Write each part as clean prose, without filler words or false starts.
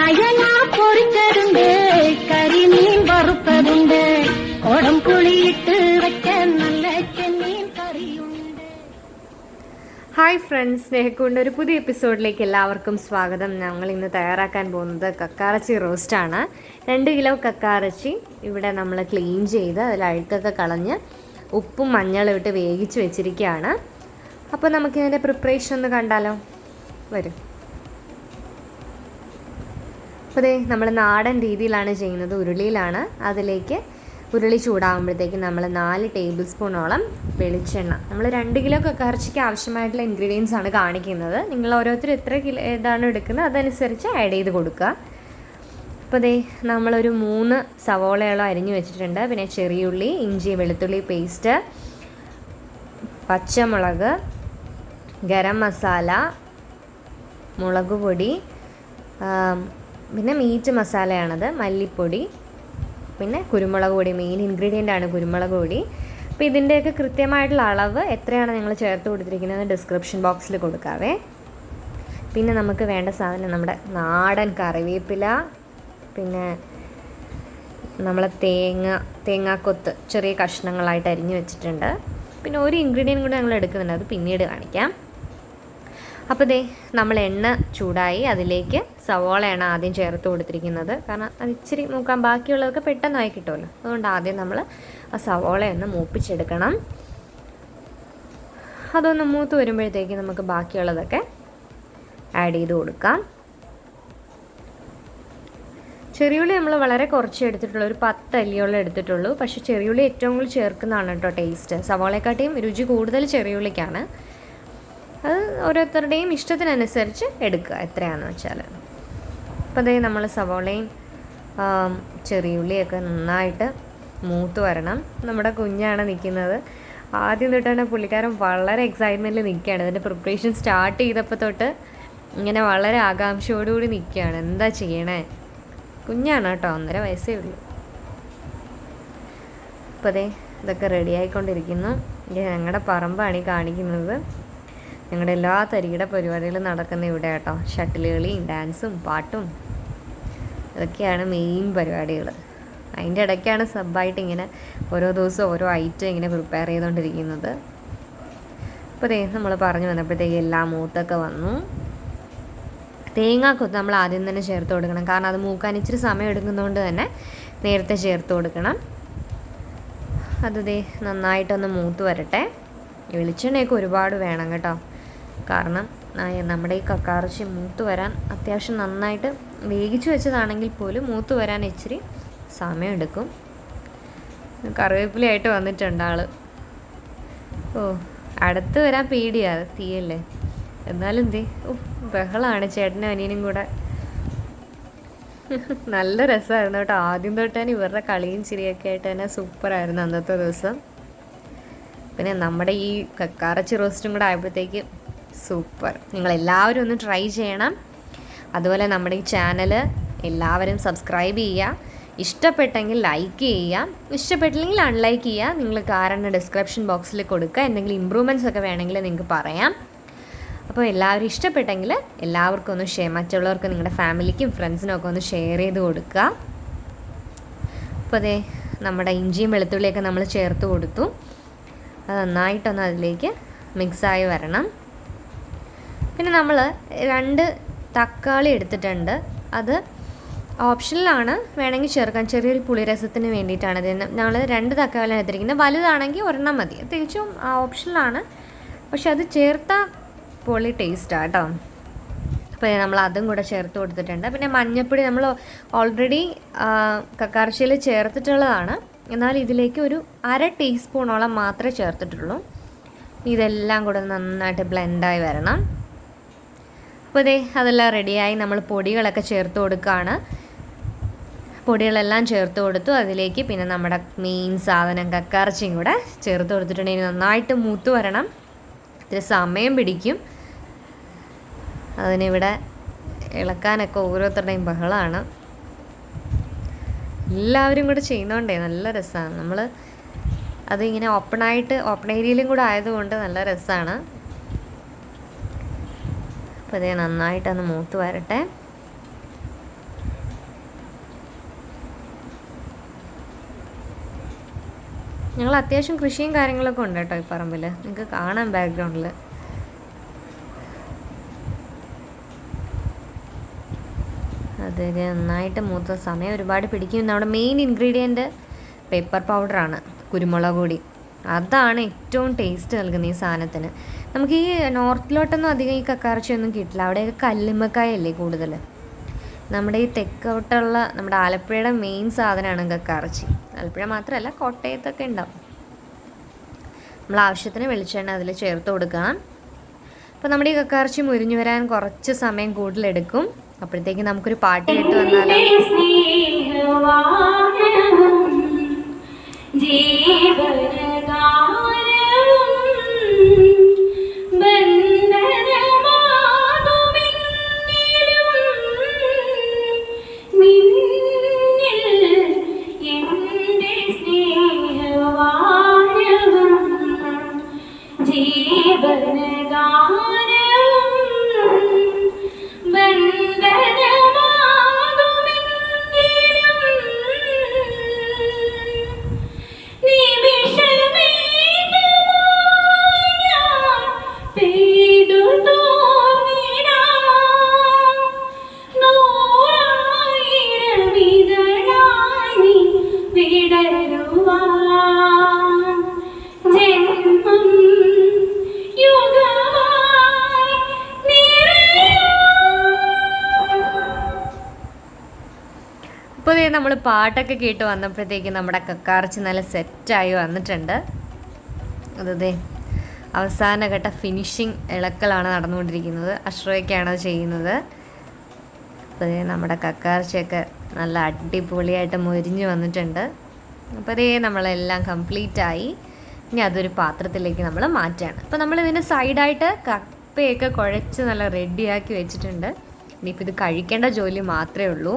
അയല പൊരിച്ചതുണ്ട്, കരിമീൻ വറുത്തതുണ്ട്, കൊടംപുളിയിട്ട് വെച്ച നല്ല ചെമ്മീൻ കറിയുണ്ട്. ഹായ് ഫ്രണ്ട്സ്, സ്നേഹക്കൂടിൻ്റെ ഒരു പുതിയ എപ്പിസോഡിലേക്ക് എല്ലാവർക്കും സ്വാഗതം. ഞങ്ങൾ ഇന്ന് തയ്യാറാക്കാൻ പോകുന്നത് കക്കാറച്ചി റോസ്റ്റാണ്. 2 കിലോ കക്കാറച്ചി ഇവിടെ നമ്മൾ ക്ലീൻ ചെയ്ത് അതിൽ അഴുക്കൊക്കെ കളഞ്ഞ് ഉപ്പും മഞ്ഞളും ഇട്ട് വേവിച്ച് വെച്ചിരിക്കുകയാണ്. അപ്പോൾ നമുക്കിതിൻ്റെ പ്രിപ്പറേഷൻ ഒന്ന് കണ്ടാലോ? വരും. അപ്പോൾ ദേ നമ്മൾ നാടൻ രീതിയിലാണ് ചെയ്യുന്നത്, ഉരുളിയിലാണ്. അതിലേക്ക് ഉരുളി ചൂടാകുമ്പോഴത്തേക്ക് നമ്മൾ 4 ടേബിൾ സ്പൂണോളം വെളിച്ചെണ്ണ, നമ്മൾ 2 കിലോ കക്കാറച്ചിക്ക് ആവശ്യമായിട്ടുള്ള ഇൻഗ്രീഡിയൻസ് ആണ് കാണിക്കുന്നത്. നിങ്ങൾ ഓരോരുത്തർ എത്ര കിലോ ഏതാണ് എടുക്കുന്നത് അതനുസരിച്ച് ആഡ് ചെയ്ത് കൊടുക്കുക. അപ്പോൾ ദേ നമ്മളൊരു 3 സവോളയോളം അരിഞ്ഞു വെച്ചിട്ടുണ്ട്. പിന്നെ ചെറിയുള്ളി, ഇഞ്ചി വെളുത്തുള്ളി പേസ്റ്റ്, പച്ചമുളക്, ഗരം മസാല, മുളക് പൊടി, പിന്നെ മീറ്റ് മസാലയാണത്, മല്ലിപ്പൊടി, പിന്നെ കുരുമുളക് പൊടി. മെയിൻ ഇൻഗ്രീഡിയൻ്റ് ആണ് കുരുമുളക് പൊടി. അപ്പോൾ ഇതിൻ്റെയൊക്കെ കൃത്യമായിട്ടുള്ള അളവ് എത്രയാണ് നിങ്ങൾ ചേർത്ത് കൊടുത്തിരിക്കുന്നത് ഡിസ്ക്രിപ്ഷൻ ബോക്സിൽ കൊടുക്കാവേ. പിന്നെ നമുക്ക് വേണ്ട സാധനം നമ്മുടെ നാടൻ കറിവേപ്പില, പിന്നെ നമ്മളെ തേങ്ങാക്കൊത്ത് ചെറിയ കഷ്ണങ്ങളായിട്ട് അരിഞ്ഞ് വെച്ചിട്ടുണ്ട്. പിന്നെ ഒരു ഇൻഗ്രീഡിയൻറ്റ് കൂടി ഞങ്ങൾ എടുക്കുന്നുണ്ട്, അത് പിന്നീട് കാണിക്കാം. അപ്പോൾ ദേ നമ്മൾ എണ്ണ ചൂടായി, അതിലേക്ക് സവോളയാണ് ആദ്യം ചേർത്ത് കൊടുത്തിരിക്കുന്നത്. കാരണം അത് ഇച്ചിരി മൂക്കാൻ ബാക്കിയുള്ളതൊക്കെ പെട്ടെന്നായി കിട്ടുമല്ലോ, അതുകൊണ്ട് ആദ്യം നമ്മൾ ആ സവോളയൊന്ന് മൂപ്പിച്ചെടുക്കണം. അതൊന്ന് മൂത്ത് വരുമ്പോഴത്തേക്ക് നമുക്ക് ബാക്കിയുള്ളതൊക്കെ ആഡ് ചെയ്ത് കൊടുക്കാം. ചെറിയുള്ളി നമ്മൾ വളരെ കുറച്ച് എടുത്തിട്ടുള്ളൂ, ഒരു 10 അല്ലിയോളം എടുത്തിട്ടുള്ളൂ. പക്ഷേ ചെറിയുള്ളി ഏറ്റവും കൂടുതൽ ചേർക്കുന്നതാണ് കേട്ടോ ടേസ്റ്റ്. സവോളയെക്കാട്ടിയും രുചി കൂടുതൽ ചെറിയുള്ളിക്കാണ്. അത് ഓരോരുത്തരുടെയും ഇഷ്ടത്തിനനുസരിച്ച് എടുക്കുക എത്രയാണെന്ന് വെച്ചാൽ. അപ്പോൾ അതേ നമ്മൾ സവോളയും ചെറിയുള്ളിയൊക്കെ നന്നായിട്ട് മൂത്ത് വരണം. നമ്മുടെ കുഞ്ഞാണ് നിൽക്കുന്നത്. ആദ്യം തൊട്ടാണ് പുള്ളിക്കാരൻ വളരെ എക്സൈറ്റ്മെൻറ്റിൽ നിൽക്കുകയാണ്. ഇതിൻ്റെ പ്രിപ്പറേഷൻ സ്റ്റാർട്ട് ചെയ്തപ്പോൾ തൊട്ട് ഇങ്ങനെ വളരെ ആകാംക്ഷയോടുകൂടി നിൽക്കുകയാണ്. എന്താ ചെയ്യണേ? കുഞ്ഞാണ് കേട്ടോ, 1.5 വയസ്സേ ഉള്ളൂ. അപ്പോൾ അതേ ഇതൊക്കെ റെഡി ആയിക്കൊണ്ടിരിക്കുന്നു. ഇത് ഞങ്ങളുടെ പറമ്പാണ് ഈ കാണിക്കുന്നത്. ഞങ്ങളുടെ എല്ലാ തരികിട പരിപാടികളും നടക്കുന്ന ഇവിടെ കേട്ടോ. ഷട്ടിൽ കളിയും ഡാൻസും പാട്ടും ഇതൊക്കെയാണ് മെയിൻ പരിപാടികൾ. അതിൻ്റെ ഇടയ്ക്കാണ് സബ്ബായിട്ട് ഇങ്ങനെ ഓരോ ദിവസവും ഓരോ ഐറ്റം ഇങ്ങനെ പ്രിപ്പയർ ചെയ്തുകൊണ്ടിരിക്കുന്നത്. അപ്പോൾ ദേ നമ്മൾ പറഞ്ഞു വന്നപ്പോഴത്തേക്ക് എല്ലാം മൂത്തൊക്കെ വന്നു. തേങ്ങാക്കൊത്ത് നമ്മൾ ആദ്യം തന്നെ ചേർത്ത് കൊടുക്കണം, കാരണം അത് മൂക്കാൻ ഇച്ചിരി സമയം എടുക്കുന്നതുകൊണ്ട് തന്നെ നേരത്തെ ചേർത്ത് കൊടുക്കണം. അത് ദേ നന്നായിട്ടൊന്ന് മൂത്ത് വരട്ടെ. വെളിച്ചെണ്ണയൊക്കെ ഒരുപാട് വേണം കേട്ടോ, കാരണം നമ്മുടെ ഈ കക്കാറച്ചി മൂത്ത് വരാൻ അത്യാവശ്യം നന്നായിട്ട് വേവിച്ച് വെച്ചതാണെങ്കിൽ പോലും മൂത്ത് വരാൻ ഇച്ചിരി സമയം എടുക്കും. കറിവേപ്പിലയായിട്ട് വന്നിട്ടുണ്ട് ആൾ. ഓ, അടുത്ത് വരാൻ പേടിയാണ്, തീയല്ലേ. എന്നാലും എന്തേ ബഹളമാണ് ചേട്ടനും അനിയനും കൂടെ. നല്ല രസമായിരുന്നു കേട്ടോ. ആദ്യം തൊട്ട് തന്നെ ഇവരുടെ കളിയും ചിരിയൊക്കെ ആയിട്ട് തന്നെ സൂപ്പറായിരുന്നു അന്നത്തെ ദിവസം. പിന്നെ നമ്മുടെ ഈ കക്കാറച്ചി റോസ്റ്റും കൂടെ ആയപ്പോഴത്തേക്ക് സൂപ്പർ. നിങ്ങളെല്ലാവരും ഒന്ന് ട്രൈ ചെയ്യണം. അതുപോലെ നമ്മുടെ ഈ ചാനൽ എല്ലാവരും സബ്സ്ക്രൈബ് ചെയ്യുക. ഇഷ്ടപ്പെട്ടെങ്കിൽ ലൈക്ക് ചെയ്യുക, ഇഷ്ടപ്പെട്ടില്ലെങ്കിൽ അൺലൈക്ക് ചെയ്യുക. നിങ്ങൾ കാരണം ഡിസ്ക്രിപ്ഷൻ ബോക്സിൽ കൊടുക്കുക. എന്തെങ്കിലും ഇമ്പ്രൂവ്മെൻറ്റ്സ് ഒക്കെ വേണമെങ്കിൽ നിങ്ങൾക്ക് പറയാം. അപ്പോൾ എല്ലാവരും ഇഷ്ടപ്പെട്ടെങ്കിൽ എല്ലാവർക്കും ഒന്ന് മറ്റുള്ളവർക്ക് നിങ്ങളുടെ ഫാമിലിക്കും ഫ്രണ്ട്സിനും ഒക്കെ ഒന്ന് ഷെയർ ചെയ്ത് കൊടുക്കുക. അപ്പോൾ അതേ നമ്മുടെ ഇഞ്ചിയും വെളുത്തുള്ളിയൊക്കെ നമ്മൾ ചേർത്ത് കൊടുത്തു. അത് നന്നായിട്ടൊന്ന് അതിലേക്ക് മിക്സായി വരണം. പിന്നെ നമ്മൾ 2 തക്കാളി എടുത്തിട്ടുണ്ട്. അത് ഓപ്ഷനിലാണ്, വേണമെങ്കിൽ ചേർക്കാം. ചെറിയൊരു പുളിരസത്തിന് വേണ്ടിയിട്ടാണ് ഇത്. നമ്മൾ 2 തക്കാളി എടുത്തിരിക്കുന്നത്. വലുതാണെങ്കിൽ 1 മതി, തികച്ചും ഓപ്ഷനിലാണ്. പക്ഷെ അത് ചേർത്താൽ പൊളി ടേസ്റ്റാണ് കേട്ടോ. അപ്പോൾ നമ്മൾ അതും കൂടെ ചേർത്ത് കൊടുത്തിട്ടുണ്ട്. പിന്നെ മഞ്ഞൾപ്പൊടി നമ്മൾ ഓൾറെഡി കക്കാറച്ചിയിൽ ചേർത്തിട്ടുള്ളതാണ്, എന്നാൽ ഇതിലേക്ക് ഒരു 1/2 ടീസ്പൂണോളം മാത്രമേ ചേർത്തിട്ടുള്ളൂ. ഇതെല്ലാം കൂടെ നന്നായിട്ട് ബ്ലെൻഡായി വരണം. അപ്പോൾ ഇതേ അതെല്ലാം റെഡിയായി. നമ്മൾ പൊടികളൊക്കെ ചേർത്ത് കൊടുക്കുകയാണ്. പൊടികളെല്ലാം ചേർത്ത് കൊടുത്തു. അതിലേക്ക് പിന്നെ നമ്മുടെ മെയിൻ സാധനം കക്കാറച്ചിയും കൂടെ ചേർത്ത് കൊടുത്തിട്ടുണ്ടെങ്കിൽ നന്നായിട്ട് മൂത്ത് വരണം. ഇത്തിരി സമയം പിടിക്കും. അതിനിവിടെ ഇളക്കാനൊക്കെ ഓരോരുത്തരുടെയും ബഹളമാണ്. എല്ലാവരും കൂടെ ചെയ്യുന്നതുകൊണ്ടേ നല്ല രസമാണ്. നമ്മൾ അതിങ്ങനെ ഓപ്പൺ ഏരിയയിലും കൂടെ ആയതുകൊണ്ട് നല്ല രസമാണ്. അപ്പോൾ ഇത് നന്നായിട്ടൊന്ന് മൂത്ത് വരട്ടെ. ഞങ്ങൾ അത്യാവശ്യം കൃഷിയും കാര്യങ്ങളൊക്കെ ഉണ്ട് കേട്ടോ ഈ പറമ്പിൽ, നിങ്ങൾക്ക് കാണാം ബാക്ക്ഗ്രൗണ്ടിൽ. അത് നന്നായിട്ട് മൂത്ത സമയം ഒരുപാട് പിടിക്കും. നമ്മുടെ മെയിൻ ഇൻഗ്രീഡിയൻറ്റ് പെപ്പർ പൗഡറാണ്, കുരുമുളക് പൊടി. അതാണ് ഏറ്റവും ടേസ്റ്റ് നൽകുന്നത് ഈ സാധനത്തിന്. നമുക്ക് ഈ നോർത്തിലോട്ടൊന്നും അധികം ഈ കക്കാറച്ചിയൊന്നും കിട്ടില്ല, അവിടെയൊക്കെ കല്ലുമ്മക്കായല്ലേ കൂടുതൽ. നമ്മുടെ ഈ തെക്കോട്ടുള്ള നമ്മുടെ ആലപ്പുഴയുടെ മെയിൻ സാധനമാണ് കക്കാറച്ചി. ആലപ്പുഴ മാത്രമല്ല, കോട്ടയത്തൊക്കെ ഉണ്ടാവും. നമ്മൾ ആവശ്യത്തിന് വെളിച്ചെണ്ണ അതിൽ ചേർത്ത് കൊടുക്കണം. അപ്പോൾ നമ്മുടെ ഈ കക്കാറച്ചി മുരിഞ്ഞു വരാൻ കുറച്ച് സമയം കൂടുതലെടുക്കും. അപ്പോഴത്തേക്ക് നമുക്കൊരു പാട്ട് കേട്ട് വന്നാലോ? ഇപ്പോൾ നമ്മൾ പാട്ടൊക്കെ കേട്ട് വന്നപ്പോഴത്തേക്ക് നമ്മുടെ കക്കാറച്ചി നല്ല സെറ്റായി വന്നിട്ടുണ്ട്. അതേ അവസാനഘട്ട ഫിനിഷിങ് ഇളക്കലാണ് നടന്നുകൊണ്ടിരിക്കുന്നത്. അശ്രയൊക്കെയാണ് ചെയ്യുന്നത്. അപ്പോൾ നമ്മുടെ കക്കാറച്ചിയൊക്കെ നല്ല അടിപൊളിയായിട്ട് മൊരിഞ്ഞ് വന്നിട്ടുണ്ട്. അപ്പോൾ നമ്മളെല്ലാം കംപ്ലീറ്റായി. ഇനി അതൊരു പാത്രത്തിലേക്ക് നമ്മൾ മാറ്റുകയാണ്. അപ്പോൾ നമ്മളിതിൻ്റെ സൈഡായിട്ട് കപ്പയൊക്കെ കുഴച്ച് നല്ല റെഡിയാക്കി വെച്ചിട്ടുണ്ട്. ഇനിയിപ്പോൾ ഇത് കഴിക്കേണ്ട ജോലി മാത്രമേ ഉള്ളൂ.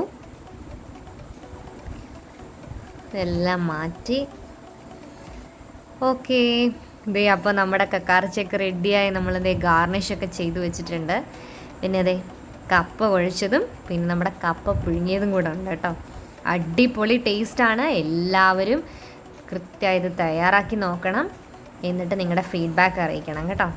ഇതെല്ലാം മാറ്റി ഓക്കെ. അപ്പോൾ നമ്മുടെ കക്കാറച്ചിയൊക്കെ റെഡിയായി. നമ്മളിതേ ഗാർണിഷൊക്കെ ചെയ്ത് വെച്ചിട്ടുണ്ട്. പിന്നെ അതെ കപ്പ കുഴച്ചതും പിന്നെ നമ്മുടെ കപ്പ പുഴുങ്ങിയതും കൂടെ ഉണ്ട് കേട്ടോ. അടിപൊളി ടേസ്റ്റാണ്. എല്ലാവരും കൃത്യമായി ഇത് തയ്യാറാക്കി നോക്കണം. എന്നിട്ട് നിങ്ങളുടെ ഫീഡ്ബാക്ക് അറിയിക്കണം കേട്ടോ.